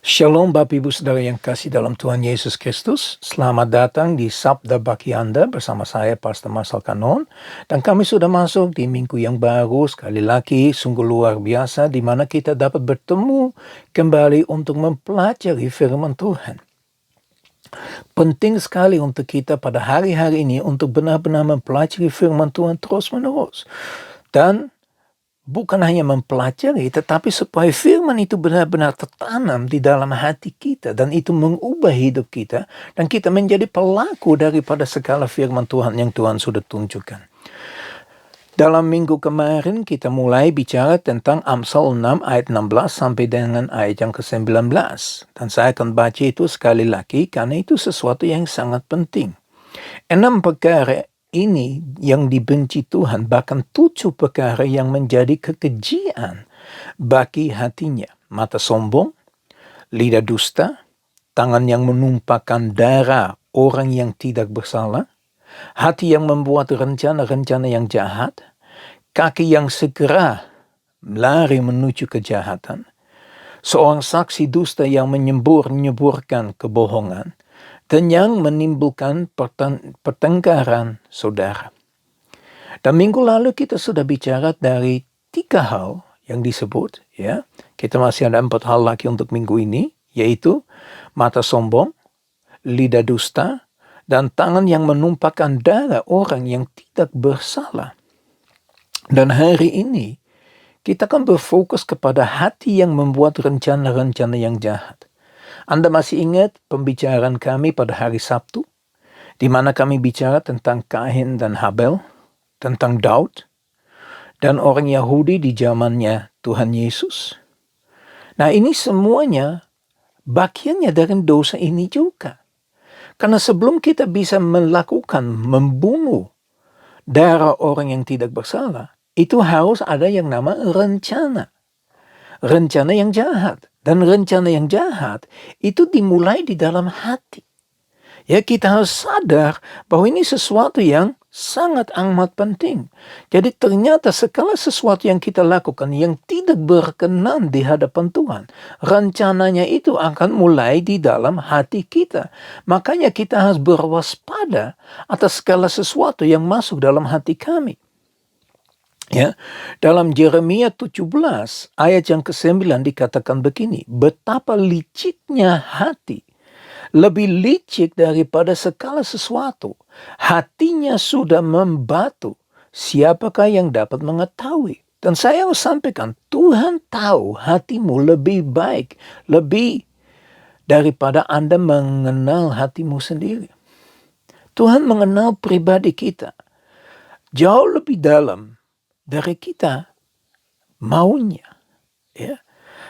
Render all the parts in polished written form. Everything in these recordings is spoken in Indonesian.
Shalom Bapak Ibu Saudara yang kasih dalam Tuhan Yesus Kristus. Selamat datang di Sabda Bagi Anda bersama saya Pastor Marcel Kanon. Dan kami sudah masuk di minggu yang baru. Sekali lagi sungguh luar biasa di mana kita dapat bertemu kembali untuk mempelajari firman Tuhan. Penting sekali untuk kita pada hari-hari ini untuk benar-benar mempelajari firman Tuhan terus-menerus. Dan bukan hanya mempelajari, tetapi supaya firman itu benar-benar tertanam di dalam hati kita. Dan itu mengubah hidup kita. Dan kita menjadi pelaku daripada segala firman Tuhan yang Tuhan sudah tunjukkan. Dalam minggu kemarin kita mulai bicara tentang Amsal 6 ayat 16 sampai dengan ayat yang ke-19. Dan saya akan baca itu sekali lagi karena itu sesuatu yang sangat penting. 6 perkara ini yang dibenci Tuhan, bahkan 7 perkara yang menjadi kekejian bagi hatinya. Mata sombong, lidah dusta, tangan yang menumpahkan darah orang yang tidak bersalah, hati yang membuat rencana-rencana yang jahat, kaki yang segera lari menuju kejahatan, seorang saksi dusta yang menyembur-nyeburkan kebohongan, dan yang menimbulkan pertengkaran saudara. Dan minggu lalu kita sudah bicara dari 3 hal yang disebut, ya. Kita masih ada 4 hal lagi untuk minggu ini, yaitu mata sombong, lidah dusta, dan tangan yang menumpahkan darah orang yang tidak bersalah. Dan hari ini kita akan berfokus kepada hati yang membuat rencana-rencana yang jahat. Anda masih ingat pembicaraan kami pada hari Sabtu, di mana kami bicara tentang Kain dan Habel, tentang Daud, dan orang Yahudi di zamannya Tuhan Yesus. Nah, ini semuanya bagiannya dari dosa ini juga. Karena sebelum kita bisa membunuh darah orang yang tidak bersalah, itu harus ada yang nama rencana. Rencana yang jahat. Dan rencana yang jahat itu dimulai di dalam hati. Ya, kita harus sadar bahwa ini sesuatu yang sangat amat penting. Jadi ternyata segala sesuatu yang kita lakukan yang tidak berkenan di hadapan Tuhan, rencananya itu akan mulai di dalam hati kita. Makanya kita harus berwaspada atas segala sesuatu yang masuk dalam hati kami. Ya, dalam Yeremia 17 ayat yang ke-9 dikatakan begini, betapa liciknya hati, lebih licik daripada segala sesuatu. Hatinya sudah membatu, siapakah yang dapat mengetahui? Dan saya harus sampaikan, Tuhan tahu hatimu lebih baik, lebih daripada Anda mengenal hatimu sendiri. Tuhan mengenal pribadi kita jauh lebih dalam dari kita maunya. Ya.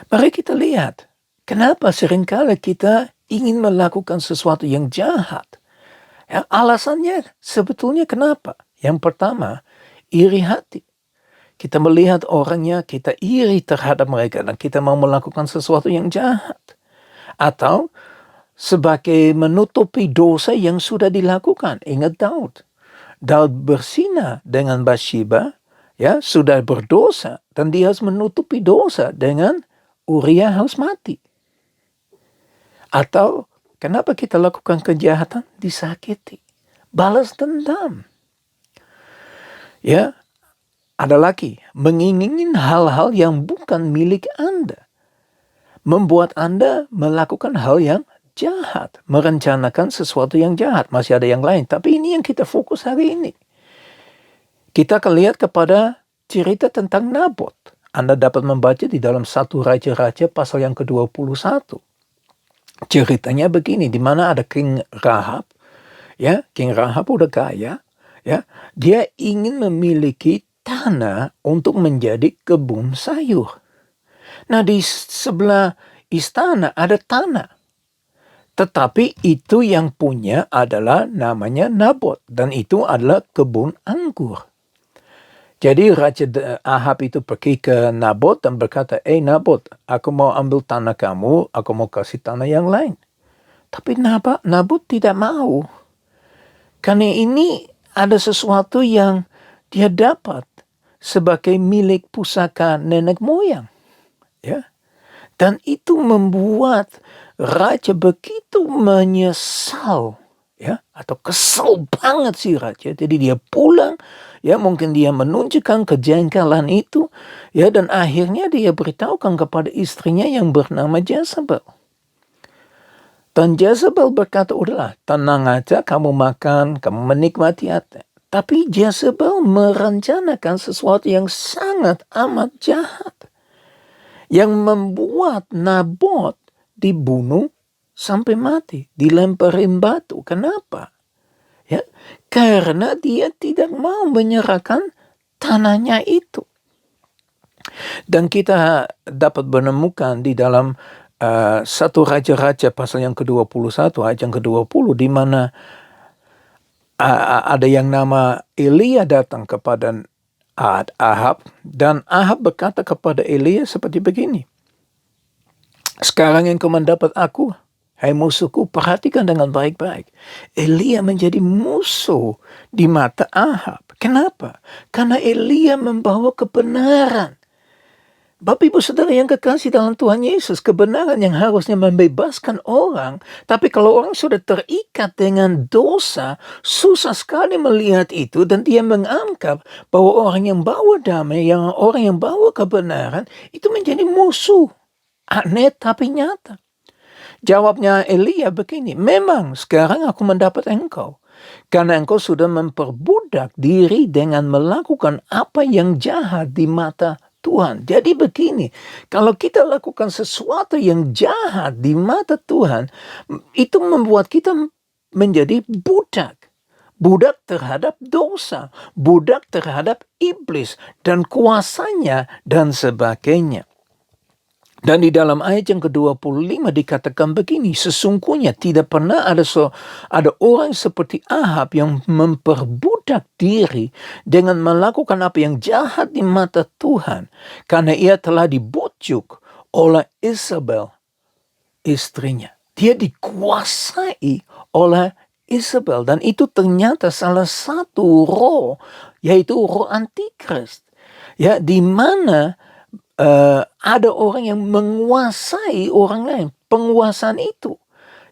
Mari kita lihat, kenapa seringkali kita ingin melakukan sesuatu yang jahat. Ya, alasannya sebetulnya kenapa? Yang pertama, iri hati. Kita melihat orangnya, kita iri terhadap mereka, dan kita mau melakukan sesuatu yang jahat. Atau sebagai menutupi dosa yang sudah dilakukan. Ingat Daud. Daud berzina dengan Bathsheba, ya, sudah berdosa, dan dia harus menutupi dosa dengan Uria harus mati. Atau kenapa kita lakukan kejahatan? Disakiti, balas dendam. Ya, ada lagi, mengingin hal-hal yang bukan milik Anda, membuat Anda melakukan hal yang jahat, merencanakan sesuatu yang jahat. Masih ada yang lain, tapi ini yang kita fokus hari ini. Kita akan lihat kepada cerita tentang Nabot. Anda dapat membaca di dalam 1 Raja-Raja pasal yang ke-21. Ceritanya begini, di mana ada King Rahab. Ya, King Rahab udah kaya. Ya, dia ingin memiliki tanah untuk menjadi kebun sayur. Nah, di sebelah istana ada tanah. Tetapi itu yang punya adalah namanya Nabot. Dan itu adalah kebun anggur. Jadi Raja Ahab itu pergi ke Nabot dan berkata, Nabot, aku mau ambil tanah kamu, aku mau kasih tanah yang lain. Tapi Nabot tidak mau. Karena ini ada sesuatu yang dia dapat sebagai milik pusaka nenek moyang. Ya. Dan itu membuat raja begitu menyesal, ya, atau kesel banget si raja. Jadi dia pulang, ya, mungkin dia menunjukkan kejengkelan itu, ya, dan akhirnya dia beritahukan kepada istrinya yang bernama Jezebel. Dan Jezebel berkata, udahlah, tenang aja, kamu makan, kamu menikmati hati. Tapi Jezebel merencanakan sesuatu yang sangat amat jahat, yang membuat Nabot dibunuh sampai mati, dilemparin batu. Kenapa? Ya, karena dia tidak mau menyerahkan tanahnya itu. Dan kita dapat menemukan di dalam satu Raja-Raja pasal yang ke-21 ayat yang ke-20, di mana ada yang nama Elia datang kepada Ahab, dan Ahab berkata kepada Elia seperti begini, sekarang engkau mendapat aku, hai musuhku, perhatikan dengan baik-baik. Elia menjadi musuh di mata Ahab. Kenapa? Karena Elia membawa kebenaran. Bapak Ibu Saudara yang kekasih dalam Tuhan Yesus, kebenaran yang harusnya membebaskan orang, tapi kalau orang sudah terikat dengan dosa, susah sekali melihat itu, dan dia menganggap bahwa orang yang bawa damai, orang yang bawa kebenaran, itu menjadi musuh. Aneh tapi nyata. Jawabnya Elia begini, memang sekarang aku mendapat engkau, karena engkau sudah memperbudak diri dengan melakukan apa yang jahat di mata Tuhan. Jadi begini, kalau kita lakukan sesuatu yang jahat di mata Tuhan, itu membuat kita menjadi budak. Budak terhadap dosa, budak terhadap iblis dan kuasanya dan sebagainya. Dan di dalam ayat yang ke-25 dikatakan begini, sesungguhnya tidak pernah ada orang seperti Ahab yang memperbudak diri dengan melakukan apa yang jahat di mata Tuhan, karena ia telah dibujuk oleh Isabel, istrinya. Dia dikuasai oleh Isabel, dan itu ternyata salah satu roh, yaitu roh antikris, ya, di mana ada orang yang menguasai orang lain. Penguasaan itu,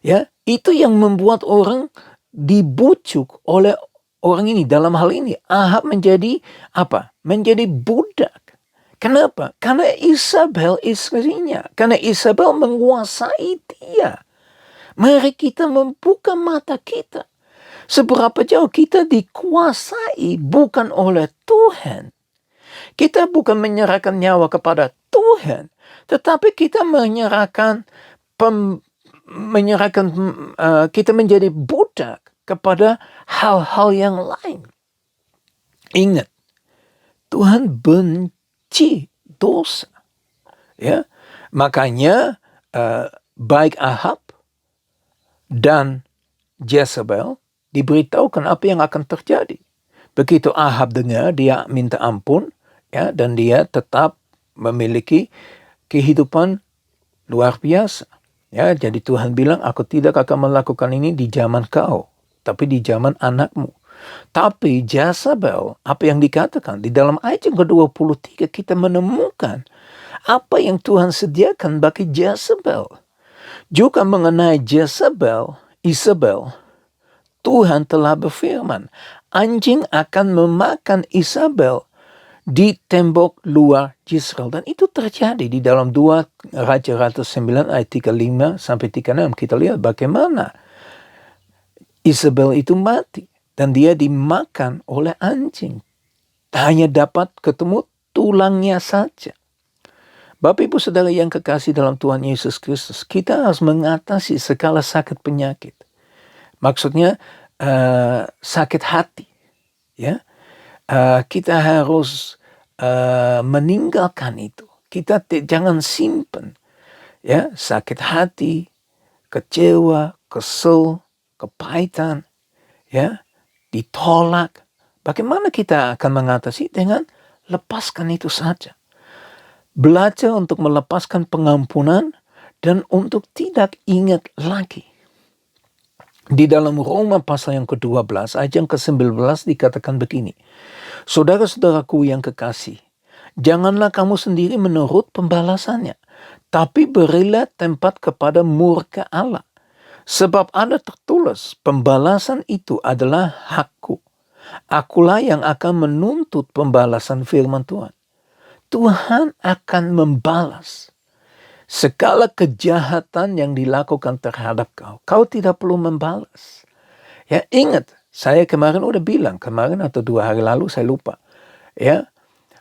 ya, itu yang membuat orang dibujuk oleh orang ini. Dalam hal ini Ahab menjadi apa? Menjadi budak. Kenapa? Karena Isabel istrinya. Karena Isabel menguasai dia. Mari kita membuka mata kita. Seberapa jauh kita dikuasai bukan oleh Tuhan. Kita bukan menyerahkan nyawa kepada Tuhan, tetapi kita kita menjadi budak kepada hal-hal yang lain. Ingat, Tuhan benci dosa. Ya, makanya baik Ahab dan Jezebel diberitahukan apa yang akan terjadi. Begitu Ahab dengar, dia minta ampun, ya, dan dia tetap memiliki kehidupan luar biasa. Ya, jadi Tuhan bilang, aku tidak akan melakukan ini di zaman kau, tapi di zaman anakmu. Tapi Jezebel, apa yang dikatakan di dalam ayat yang ke-23, kita menemukan apa yang Tuhan sediakan bagi Jezebel. Juga mengenai Isabel, Tuhan telah berfirman, anjing akan memakan Isabel di tembok luar Yisrael. Dan itu terjadi di dalam 2 Raja-Raja 9 ayat 35 sampai 36. Kita lihat bagaimana Isabel itu mati dan dia dimakan oleh anjing. Hanya dapat ketemu tulangnya saja. Bapak Ibu Saudara yang kekasih dalam Tuhan Yesus Kristus, kita harus mengatasi segala sakit penyakit. Maksudnya sakit hati, ya. Kita harus meninggalkan itu. Kita jangan simpen, ya, sakit hati, kecewa, kesel, kepahitan, ya, ditolak. Bagaimana kita akan mengatasi? Dengan lepaskan itu saja. Belajar untuk melepaskan pengampunan dan untuk tidak ingat lagi. Di dalam Roma pasal yang ke-12 ayat yang ke-19 dikatakan begini. Saudara-saudaraku yang kekasih, janganlah kamu sendiri menurut pembalasannya, tapi berilah tempat kepada murka Allah. Sebab ada tertulis, pembalasan itu adalah hakku. Akulah yang akan menuntut pembalasan firman Tuhan. Tuhan akan membalas segala kejahatan yang dilakukan terhadap kau. Kau tidak perlu membalas. Ya, ingat, saya kemarin udah bilang, kemarin atau 2 hari lalu saya lupa. Ya,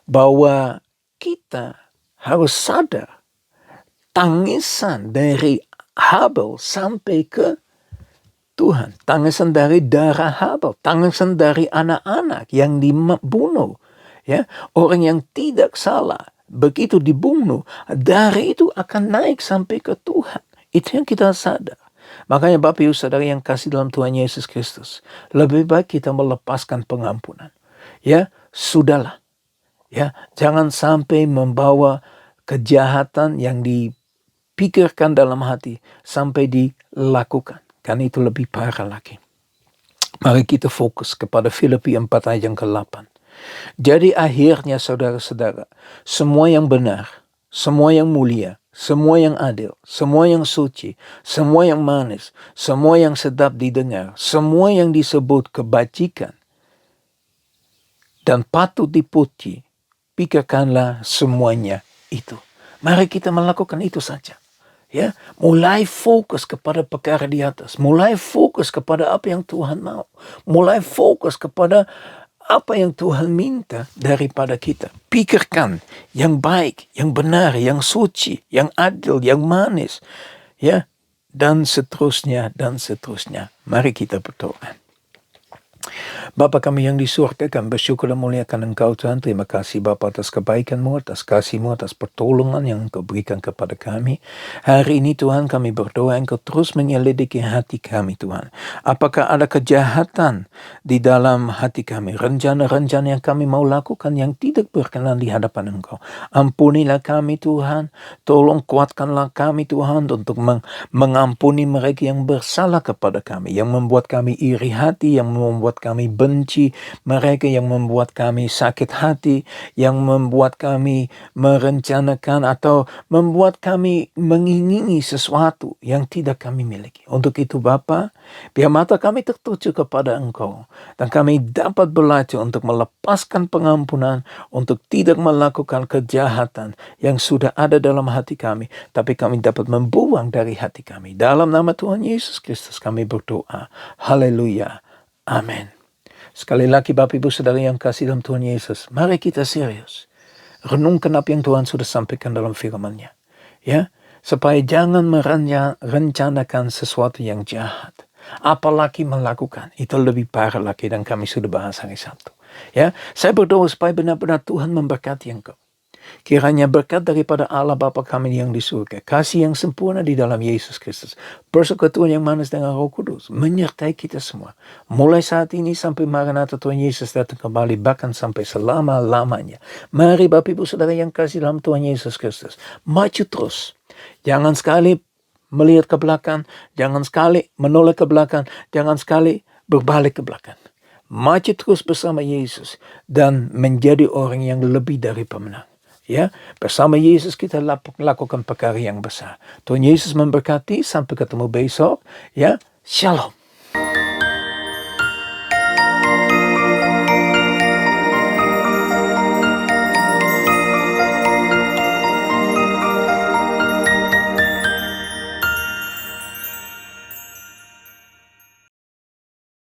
bahwa kita harus sadar tangisan dari Habel sampai ke Tuhan. Tangisan dari darah Habel, tangisan dari anak-anak yang dibunuh. Ya, orang yang tidak salah begitu dibunuh, dari itu akan naik sampai ke Tuhan. Itu yang kita sadar. Makanya Bapak Ibu Saudara yang kasih dalam Tuhan Yesus Kristus, lebih baik kita melepaskan pengampunan. Ya, sudahlah. Ya, jangan sampai membawa kejahatan yang dipikirkan dalam hati sampai dilakukan. Karena itu lebih parah lagi. Mari kita fokus kepada Filipi 4 ayat yang ke-8. Jadi akhirnya saudara-saudara, semua yang benar, semua yang mulia, semua yang adil, semua yang suci, semua yang manis, semua yang sedap didengar, semua yang disebut kebajikan dan patut dipuji, pikirkanlah semuanya itu. Mari kita melakukan itu saja. Ya, mulai fokus kepada perkara di atas, mulai fokus kepada apa yang Tuhan mau, mulai fokus kepada apa yang Tuhan minta daripada kita. Pikirkan yang baik, yang benar, yang suci, yang adil, yang manis, ya, dan seterusnya dan seterusnya. Mari kita berdoa. Bapa kami yang di surga, kami bersyukur dan muliakan Engkau Tuhan. Terima kasih Bapa atas kebaikan-Mu, atas kasih-Mu, atas pertolongan yang Engkau berikan kepada kami. Hari ini Tuhan kami berdoa Engkau terus menyelidiki hati kami Tuhan. Apakah ada kejahatan di dalam hati kami, rencana-rencana yang kami mau lakukan yang tidak berkenan di hadapan Engkau. Ampunilah kami Tuhan, tolong kuatkanlah kami Tuhan untuk mengampuni mereka yang bersalah kepada kami, yang membuat kami iri hati, yang membuat kami benci, mereka yang membuat kami sakit hati, yang membuat kami merencanakan atau membuat kami mengingini sesuatu yang tidak kami miliki. Untuk itu Bapa, biar mata kami tertuju kepada Engkau dan kami dapat belajar untuk melepaskan pengampunan, untuk tidak melakukan kejahatan yang sudah ada dalam hati kami, tapi kami dapat membuang dari hati kami. Dalam nama Tuhan Yesus Kristus kami berdoa. Haleluya. Amin. Sekali lagi Bapak Ibu Saudara yang kasih dalam Tuhan Yesus, mari kita serius. Renungkan apa yang Tuhan sudah sampaikan dalam firman-Nya. Ya, supaya jangan merencanakan sesuatu yang jahat. Apalagi melakukan, itu lebih parah lagi dan kami sudah bahas hari Sabtu. Ya, saya berdoa supaya benar-benar Tuhan memberkati engkau. Kiranya berkat daripada Allah Bapa kami yang di surga, kasih yang sempurna di dalam Yesus Kristus, persekutuan yang manis dengan Roh Kudus menyertai kita semua. Mulai saat ini sampai Maranatha Tuhan Yesus datang kembali, bahkan sampai selama-lamanya. Mari Bapak Ibu Saudara yang kasih dalam Tuhan Yesus Kristus, maju terus. Jangan sekali melihat ke belakang, jangan sekali menoleh ke belakang, jangan sekali berbalik ke belakang. Maju terus bersama Yesus dan menjadi orang yang lebih dari pemenang. Ya, bersama Yesus kita lakukan perkara yang besar. Tuhan Yesus memberkati, sampai ketemu besok. Ya, shalom.